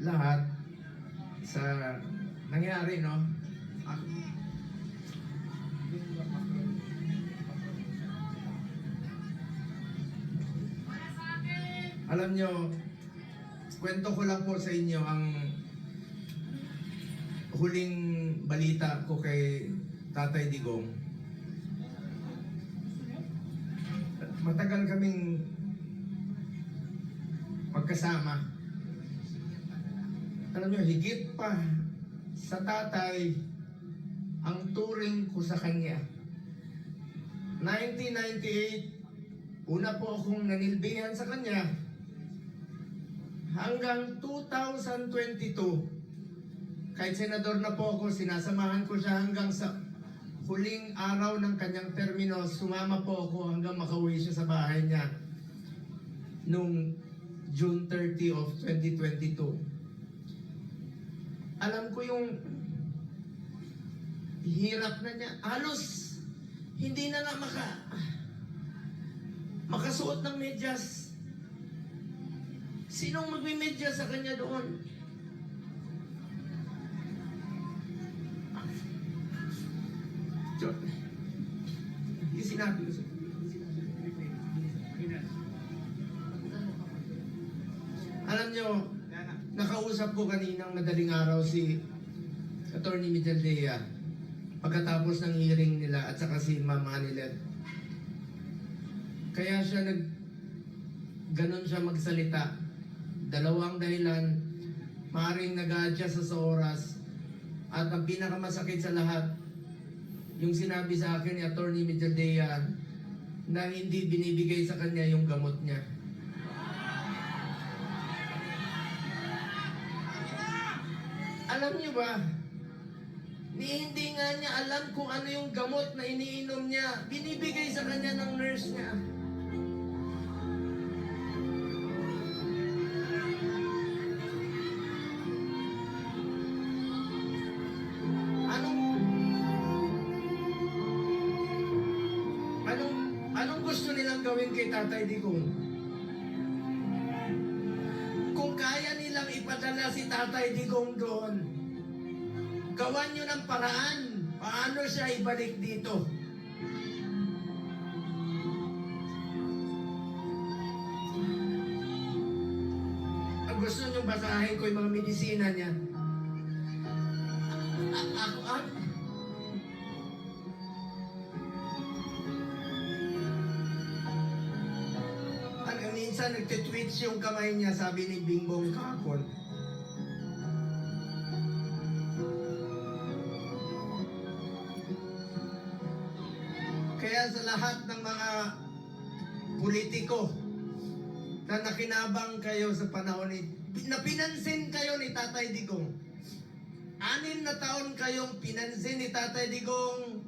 lahat sa nangyari, no? Alam nyo, kwento ko lang po sa inyo ang huling balita ko kay Tatay Digong. Matagal kaming magkasama. Alam nyo, higit pa sa tatay ang turing ko sa kanya. 1998, una po akong nanilbihan sa kanya. Hanggang 2022, kahit senador na po ako, sinasamahan ko siya hanggang sa huling araw ng kanyang termino. Sumama po ako hanggang makauwi siya sa bahay niya nung June 30 of 2022. Alam ko yung hirap na niya. Halos hindi na makasuot ng medyas. Sinong magme-medyas sa kanya doon? Yung sinabi ko sa'yo. Alam nyo, nakausap ko kaninang madaling araw si Attorney Mijaldea pagkatapos ng hearing nila at saka si Ma'am Anilet. Kaya siya ganon siya magsalita. Dalawang dahilan, maaaring nag-a-adjust sa oras, at ang pinakamasakit sa lahat, yung sinabi sa akin ni Attorney Mijaldea na hindi binibigay sa kanya yung gamot niya. Alam niyo ba, hindi nga niya alam kung ano yung gamot na iniinom niya. Binibigay sa kanya ng nurse niya. Anong gusto nilang gawin kay Tatay Digong? Kung kaya nilang ipadala si Tatay Digong doon, gawan nyo ng paraan paano siya ibalik dito. Ang gusto nyo basahin ko yung mga medisina niya. Minsan nagtitwitch yung kamay niya, sabi ni Bingbong kahapon. Kaya sa lahat ng mga politiko na nakinabang kayo sa panahon na pinansin kayo ni Tatay Digong. 6 na taon kayong pinansin ni Tatay Digong.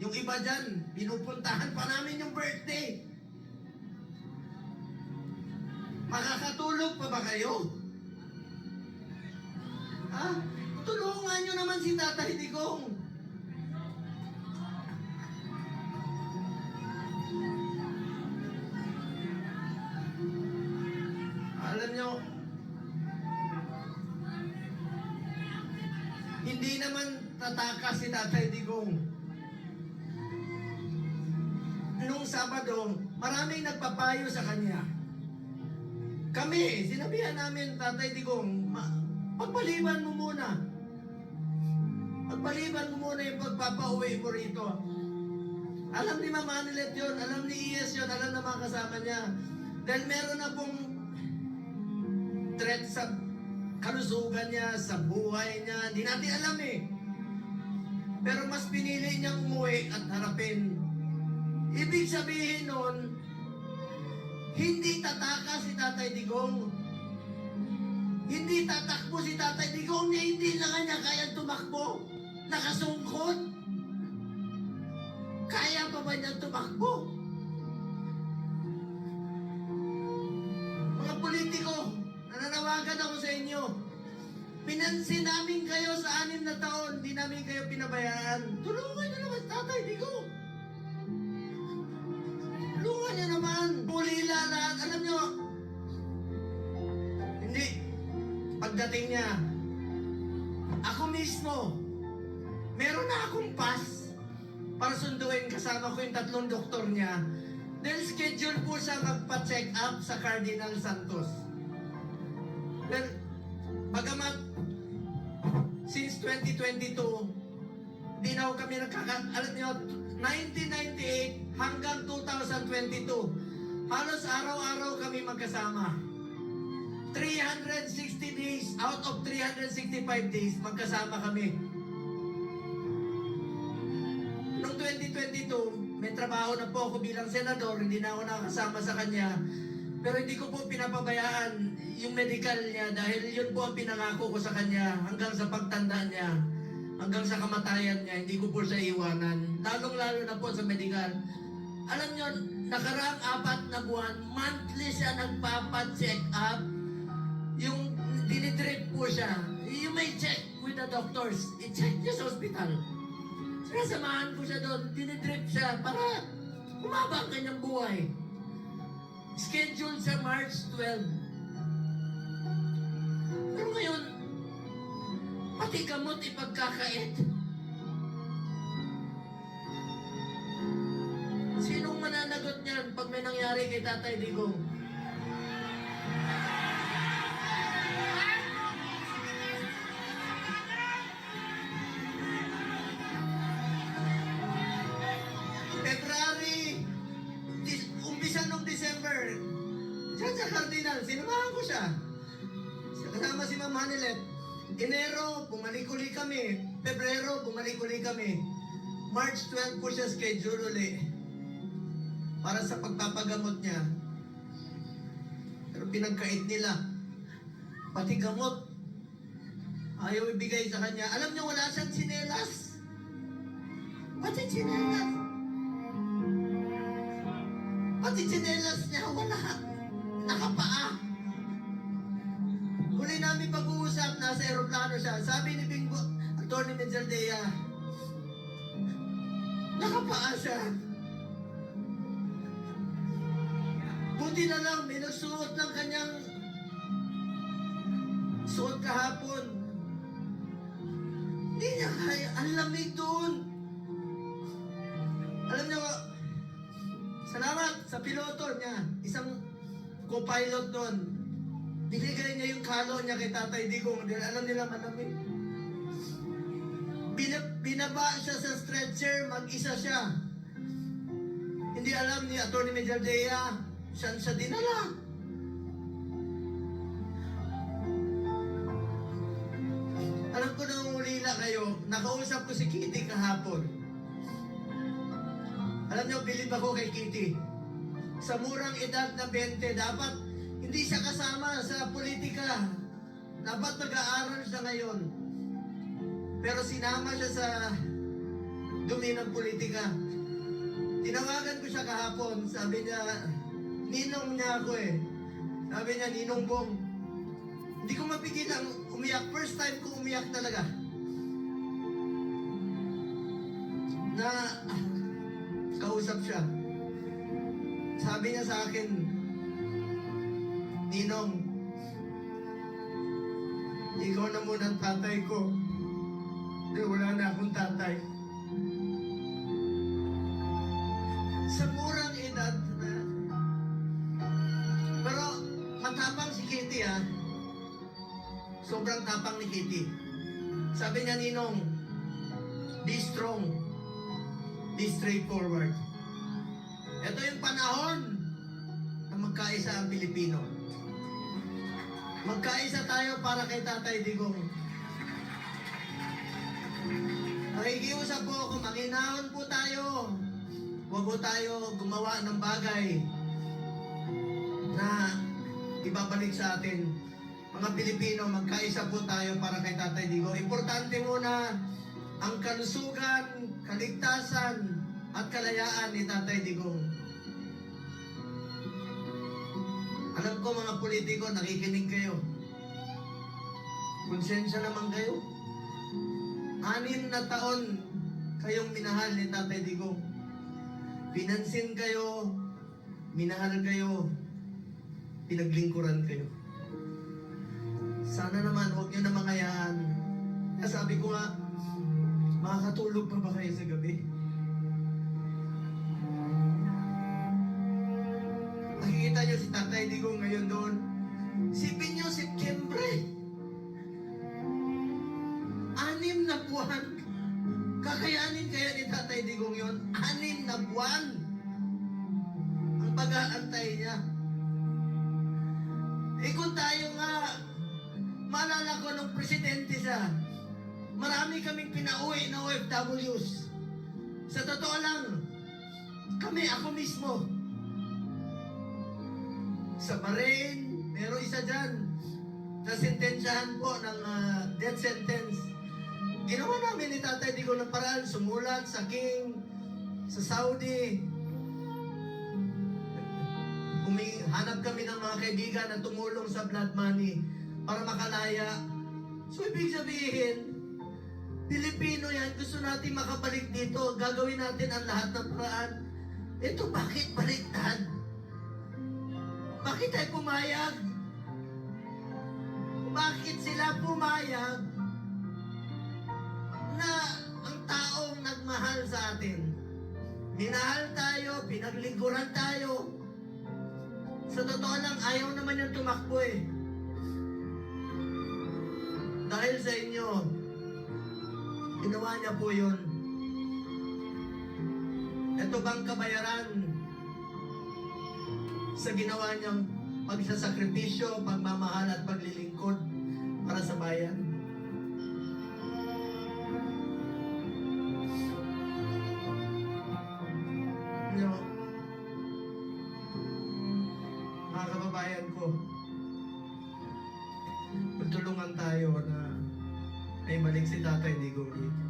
Yung iba dyan, pinupuntahan pa namin yung birthday. Makakatulog pa ba kayo? Ha? Tulungan nyo naman si Tatay Digong. Alam nyo, hindi naman tatakas si Tatay Digong. Nung Sabado, maraming nagpapayo sa kanya. Kami, sinabihan namin, Tatay Digong, pagpaliban mo muna. Pagpaliban mo muna yung pagpapauwi mo rito. Alam ni Mama Anilet yun, alam ni Iyes yun, alam na mga kasama niya. Dahil meron na pong threat sa kalusugan niya, sa buhay niya. Hindi natin alam eh. Pero mas pinili niyang umuwi at harapin. Ibig sabihin nun, hindi tataka si Tatay Digong. Hindi tatakbo si Tatay Digong niya, hindi lang niya kaya tumakbo. Nakasungkot. Kaya pa ba niya tumakbo? Mga politiko, nananawagan ako sa inyo. Pinansin namin kayo sa 6 na taon, hindi namin kayo pinabayaan. Tulungan niyo naman Tatay Digong. Tulungan niyo naman. Pulila lahat. Alam niyo, hindi. pagdating niya, ako mismo, meron na akong pass para sunduin kasama ko yung 3 doktor niya. Dahil schedule po siya magpa-check up sa Cardinal Santos. Well, bagamat since 2022, di na kami alam niyo, 1998 hanggang 2022, halos araw-araw kami magkasama. 360 days, out of 365 days, magkasama kami. Noong 2022, may trabaho na po ako bilang senador, hindi na ako nakakasama sa kanya. Pero hindi ko po pinapabayaan yung medical niya dahil yun po ang pinangako ko sa kanya hanggang sa pagtanda niya, hanggang sa kamatayan niya, hindi ko po siya iwanan. Lalong-lalo na po sa medical. Alam niyo, nakaraang 4 na buwan, monthly siya nagpapa-check up. Yung dinidrip po siya, you may check with the doctors. I-check niya sa hospital. Sinasamahan ko siya doon, dinidrip siya para umaba ang kanyang buhay. Scheduled sa March 12. Pero ngayon, pati gamot ipagkakait. Sinong mananagot niyan pag may nangyari kay Tatay Digong? February, umpisa nung December, dyan sa Cardinal, sinamahan ko siya. Kasama si Ma'am Hanilet. Enero, bumalik-uli kami. Pebrero, bumalik-uli kami. March 12 po siya schedule uli para sa pagpapagamot niya. Pero pinagkait nila. Pati gamot, ayaw ibigay sa kanya. Alam niyo, wala siyang tsinelas. Pati tsinelas. Pati tsinelas niya, wala. Nakapaa. Huli namin pag-uusap, nasa aeroplano siya. Sabi ni Bingo, Atty. Menzaldea, nakapaa siya. Buti na lang, may nagsuot ng kanyang suot kahapon. Hindi niya kaya, ang lamig doon. Alam niyo, salamat sa piloto niya, isang co-pilot doon. Binigay niya yung kalo niya kay Tatay Digong dahil alam nila malamig. Binaba siya sa stretcher, mag-isa siya. Hindi alam ni Atty. Menzaldea, saan siya dinala. Alam ko nang ulila kayo, nakausap ko si Kitty kahapon. Alam niyo, bilib ako kay Kitty. Sa murang edad na 20, dapat hindi siya kasama sa politika. Dapat nag-aaral siya ngayon. Pero sinama siya sa dumi ng politika. Tinawagan ko siya kahapon. Sabi niya, ninong niya ako eh. Sabi niya, Ninong Bong. Hindi ko mapigilan umiyak. First time ko umiyak talaga. Na kausap siya. Sabi niya sa akin, Ninong, ikaw na muna ang tatay ko. Dahil wala na akong tatay. Sa murang edad na. Pero matapang si Kitty ha. Sobrang tapang ni Kitty. Sabi niya, Ninong, be strong. Be straightforward. Ito yung panahon na magkaisa ang Pilipino. Magkaisa tayo para kay Tatay Digong. Nakikiusap po ako, makinahon po tayo. Huwag po tayo gumawa ng bagay na ibabalik sa atin. Mga Pilipino, magkaisa po tayo para kay Tatay Digong. Importante muna ang kalusugan, kaligtasan, at kalayaan ni Tatay Digong. Alam ko mga politiko, nakikinig kayo. Konsensya naman kayo. 6 na taon kayong minahal ni Tatay Digong. Pinansin kayo, minahal kayo, pinaglingkuran kayo. sana naman, huwag niyo na mangayaan. Kaya sabi ko nga, makakatulog pa ba kayo sa gabi? Makikita niyo si Tatay Digong ngayon doon. Sipin niyo, Setyembre. 6 na buwan. Kakayanin kaya ni Tatay Digong yon? 6 na buwan ang pag-aantay niya. Eh kung tayo nga, maalala ko nung presidente siya, marami kaming pinauwi na OFWs. Sa totoo lang, ako mismo, sa Bahrain, meron isa dyan, na sentensyahan po ng death sentence. Ginawa namin ni Tatay Digong ng paraan, sumulat sa King, sa Saudi. Hanap kami ng mga kaibigan na tumulong sa blood money para makalaya. So ibig sabihin, Pilipino yan, gusto natin makabalik dito, gagawin natin ang lahat ng paraan. Ito bakit baliktad? Bakit tayo pumayag? Bakit sila pumayag na ang taong nagmahal sa atin? Minahal tayo, pinaglingkuran tayo. Sa totoo lang, ayaw naman yung tumakbo eh. Dahil sa inyo, ginawa niya po yun. Ito bang kabayaran sa ginawa niyang pagsasakripisyo, pagmamahal at paglilingkod para sa bayan? No. Mga kababayan ko, magtulungan tayo na ay balik si Tatay Digong dito.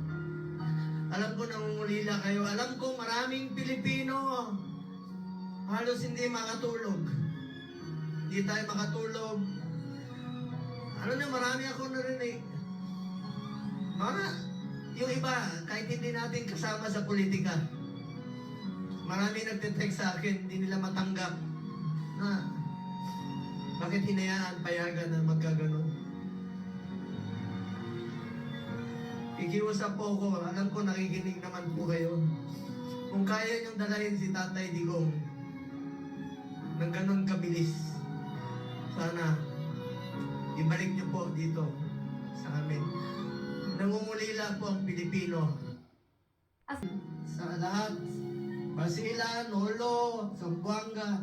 Alam ko nangungulila kayo. Alam ko maraming Pilipino halos hindi makatulog. Hindi tayo makatulog. Ano na, marami ako narinig. Yung iba, kahit hindi natin kasama sa politika, marami nagtitext sa akin, hindi nila matanggap na bakit hinayaan, payagan na magkaganon. Ikiusap po ko, alam ko nakikinig naman po kayo. Kung kaya niyong dalahin si Tatay Digong ng ganon kabilis, sana ibalik niyo po dito sa amin. Nangungulila po ang Pilipino. Sa lahat, Basilan, Holo, Zamboanga,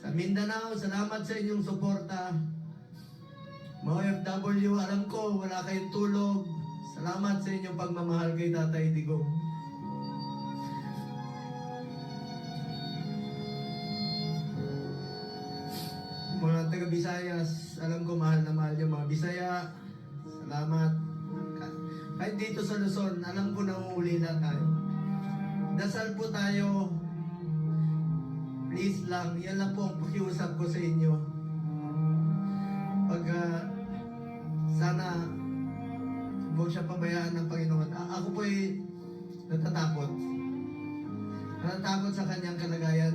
sa Mindanao, salamat sa inyong suporta. Mga OFW, alam ko wala kayong tulog. Salamat sa inyong pagmamahal kay Tatay Digong. Mga taga-Visayas, alam ko mahal na mahal yung mga Bisaya. Salamat. Kahit dito sa Luzon, alam ko nangungulila tayo. Dasal po tayo. Please lang, yan lang po ang pakiusap ko sa inyo. Pag sana huwag siya pabayaan ng Panginoon. Ako po ay natatakot. Natatakot sa kanyang kalagayan.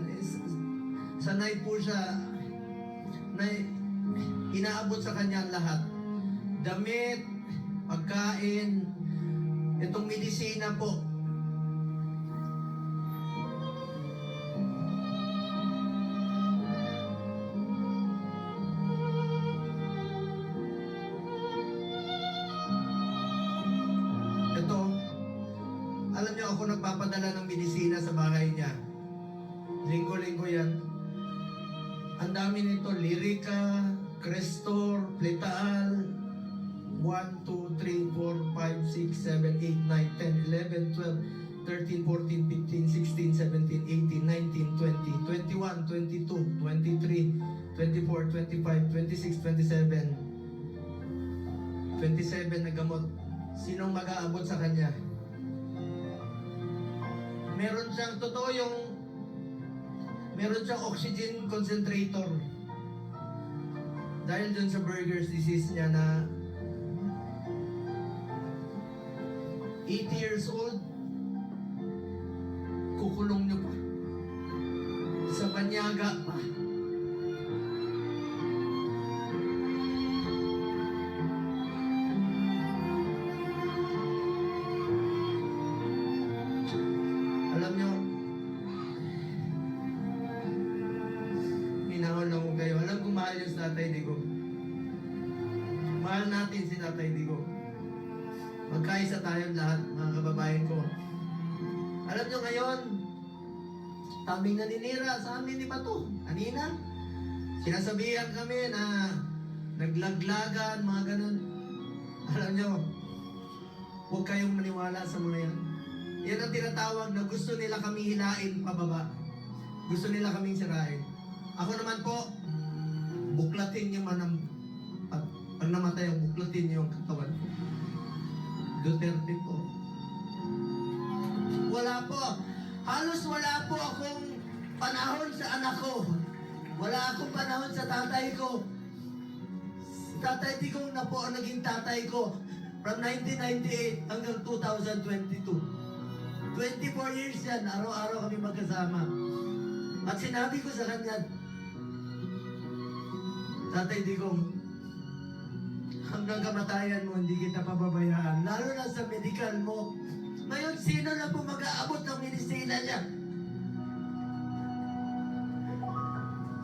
Sanay po siya na inaabot sa kanya lahat. Damit, pagkain, itong medisina po. Alam niyo, ako nagpapadala ng medisina sa bahay niya. Linggo-linggo yan. Ang dami nito, Lyrica, Crestor, Pletaal, 1, 2, 3, 4, 5, 6, 7, 8, 9, 10, 11, 12, 13, 14, 15, 16, 17, 18, 19, 20, 21, 22, 23, 24, 25, 26, 27. 27 na gamot. Sinong mag-aabot sa kanya? Meron siyang, totoo yung, meron siyang oxygen concentrator. Dahil dun sa Buerger's disease niya na 80 years old, kukulong niyo pa. Sa banyaga pa. Tatay Digong. Mahal natin si Tatay Digong. Magkaisa tayong lahat, mga kababayan ko. Alam nyo ngayon, taming naninira sa amin ni Bato. Kanina, sinasabihan kami na naglaglagan, mga ganun. Alam nyo, huwag kayong maniwala sa mga yan. Yan ang tinatawag na gusto nila kami hilain pababa. Gusto nila kaming sirain. Ako naman po, buklatin niyo man ang pag namatay ang buklatin niyo yung katawan ko. Duterte po. Wala po. Halos wala po akong panahon sa anak ko. Wala akong panahon sa tatay ko. Tatay Digong na po ang naging tatay ko from 1998 hanggang 2022. 24 years yan, araw-araw kami magkasama. At sinabi ko sa kanya, Tatay Digong, hanggang kamatayan mo, hindi kita pababayaan. Lalo na sa medical mo. Ngayon, sino na po mag-aabot ng ministila niya?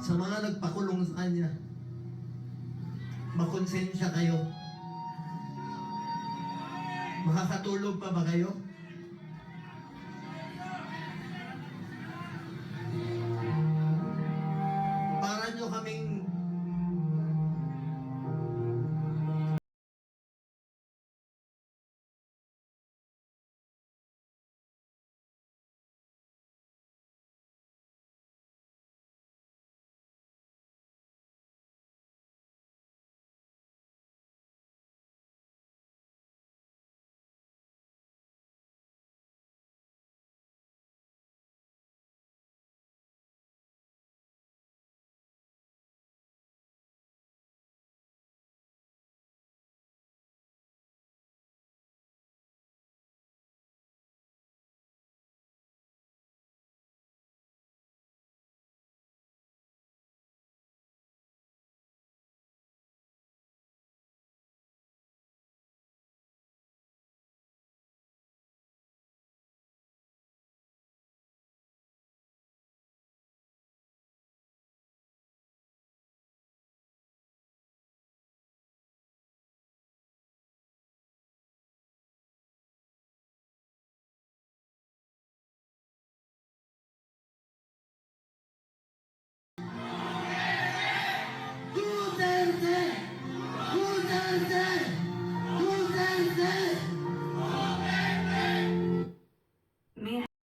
Sa mga nagpakulong sa kanya, makonsensya kayo. Makakatulog pa ba kayo?